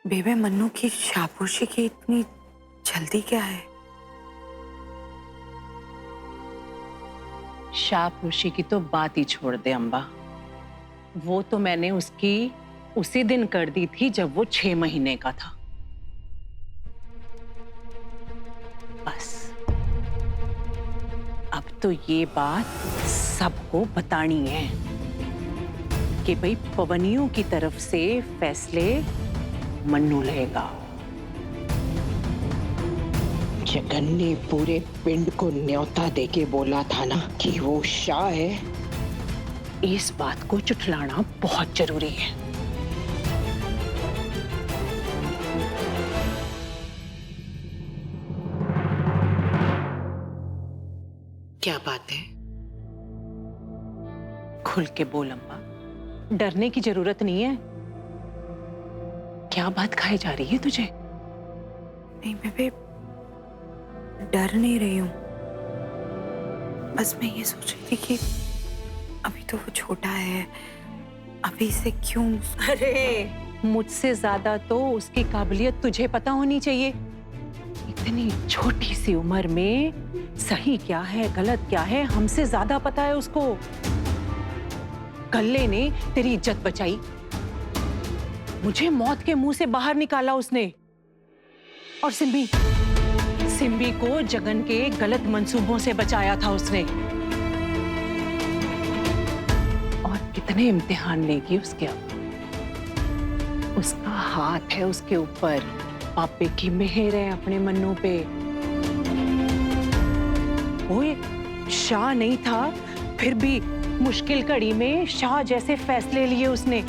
बेबे मन्नू की शापोशी की इतनी जल्दी क्या है? शापोशी की तो बात ही छोड़ दे अम्बा। वो तो मैंने उसकी उसी दिन कर दी थी जब वो 6 महीने का था। बस अब तो ये बात सबको बतानी है कि भाई पवनियों की तरफ से फैसले मन्नू लेगा। जगन ने पूरे पिंड को न्योता देके बोला था ना कि वो शाह है। इस बात को चुटलाना बहुत जरूरी है। क्या बात है? खुल के बोल अम्मा, डरने की जरूरत नहीं है। क्या बात खाई जा रही है तुझे? नहीं बेबे, डर नहीं रही हूँ। बस मैं ये सोच रही थी कि अभी तो वो छोटा है, अभी इसे क्यों। अरे मुझसे ज्यादा तो उसकी काबिलियत तुझे पता होनी चाहिए। इतनी छोटी सी उम्र में सही क्या है गलत क्या है हमसे ज्यादा पता है उसको। कल्ले ने तेरी इज्जत बचाई, मुझे मौत के मुंह से बाहर निकाला उसने। और सिम्बी को जगन के गलत मंसूबों से बचाया था उसने। और कितने इम्तिहान लेगी उसके अब। उसका हाथ है उसके ऊपर, पापे की मेहर है अपने मन्नू पे। वो शाह नहीं था, फिर भी मुश्किल घड़ी में शाह जैसे फैसले लिए उसने।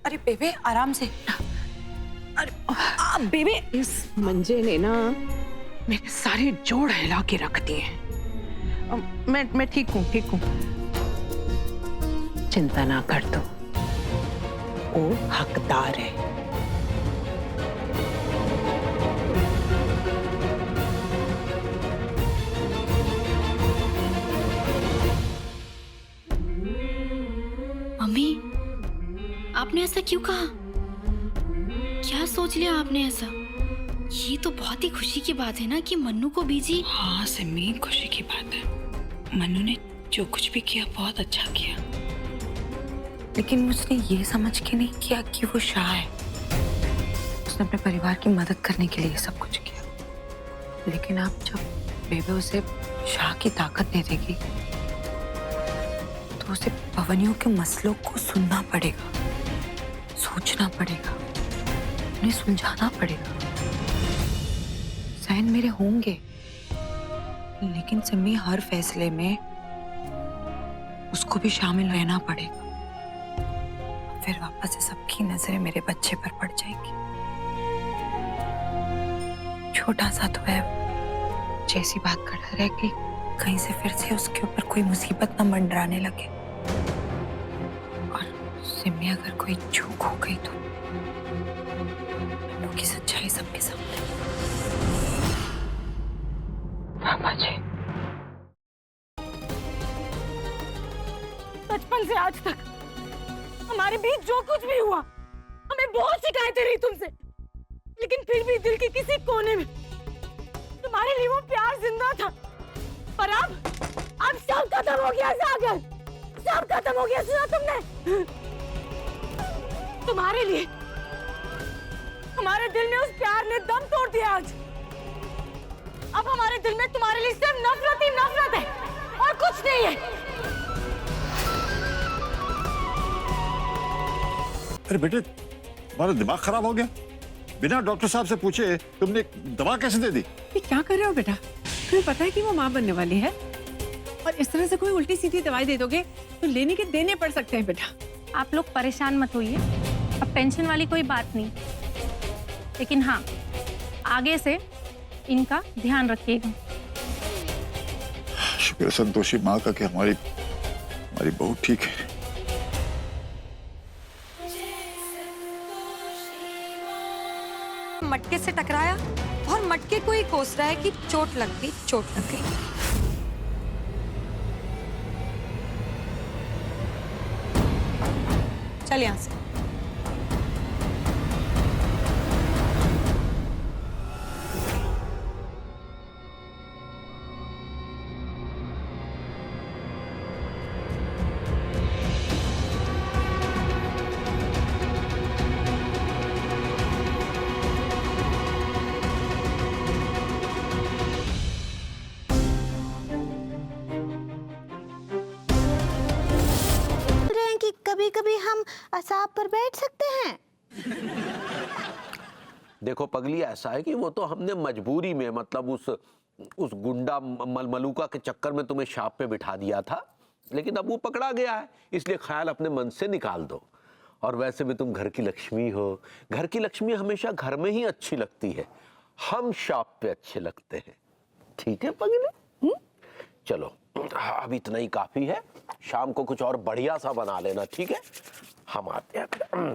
अरे बेबे आराम से। अरे बेबे, इस मंजे ने ना मेरे सारे जोड़ हिला के रख दिए हैं। मैं ठीक हूँ, ठीक हूँ। चिंता ना कर तू, वो हकदार है। मम्मी, आपने ऐसा क्यों कहा? क्या सोच लिया आपने ऐसा? ये तो बहुत ही खुशी की बात है ना कि मन्नू को बीजी। हाँ सिमी, खुशी की बात है। मन्नू ने जो कुछ भी किया बहुत अच्छा किया, लेकिन उसने ये समझ के नहीं किया कि वो शाह है। उसने अपने परिवार की मदद करने के लिए सब कुछ किया। लेकिन अब जब बेबे उसे शाह की ताकत दे देगी तो उसे पवनियों के मसलों को सुनना पड़ेगा, सोचना पड़ेगा, उन्हें सुलझाना पड़ेगा। सहन मेरे होंगे, लेकिन सिमी हर फैसले में उसको भी शामिल रहना पड़ेगा। फिर वापस से सबकी नजरें मेरे बच्चे पर पड़ जाएगी। छोटा सा तो है, जैसी बात का डर है कि कहीं से फिर से उसके ऊपर कोई मुसीबत न मंडराने लगे। और सिमी अगर कोई चूक हो गई तो मन्नू की सच्चाई सबके सामने। पापा जी, बचपन से आज तक हमारे बीच जो कुछ भी हुआ, हमें बहुत शिकायतें रही तुमसे, लेकिन फिर भी दिल के किसी कोने में तुम्हारे लिए वो प्यार जिंदा था। पर अब सब खत्म हो गया सागर, सब खत्म हो गया। सुना तुमने? तुम्हारे लिए हमारे दिल में उस प्यार ने दम तोड़ दिया। आज अब हमारे दिल में तुम्हारे लिए सिर्फ नफरत ही नफरत है और कुछ नहीं है। अरे बेटे, तुम्हारा दिमाग खराब हो गया? बिना डॉक्टर साहब से पूछे तुमने दवा कैसे दे दी? ये क्या कर रहे हो बेटा? तुम्हें पता है कि वो माँ बनने वाली है, और इस तरह से कोई उल्टी सीधी दवाई दे दोगे तो लेने के देने पड़ सकते हैं बेटा। आप लोग परेशान मत होइए, अब टेंशन वाली कोई बात नहीं। लेकिन हाँ, आगे से इनका ध्यान रखिएगा। शुक्र संतोषी माँ का कि हमारी बहू ठीक है। मटके से टकराया और मटके को ही कोस रहा है कि चोट लग गई, चोट लग गई। चल यहाँ से। कि कभी कभी हम असाब पर बैठ सकते हैं। देखो पगली, ऐसा है कि वो तो हमने मजबूरी में, मतलब उस गुंडा मलमलूका के चक्कर में तुम्हें शाप पे बिठा दिया था, लेकिन अब वो पकड़ा गया है, इसलिए ख्याल अपने मन से निकाल दो। और वैसे भी तुम घर की लक्ष्मी हो, घर की लक्ष्मी हमेशा घर में ही अच्छी लगती है, हम शाप पे अच्छे लगते हैं। ठीक है पगली? चलो अब इतना ही काफी है, शाम को कुछ और बढ़िया सा बना लेना, ठीक है? हम आते हैं।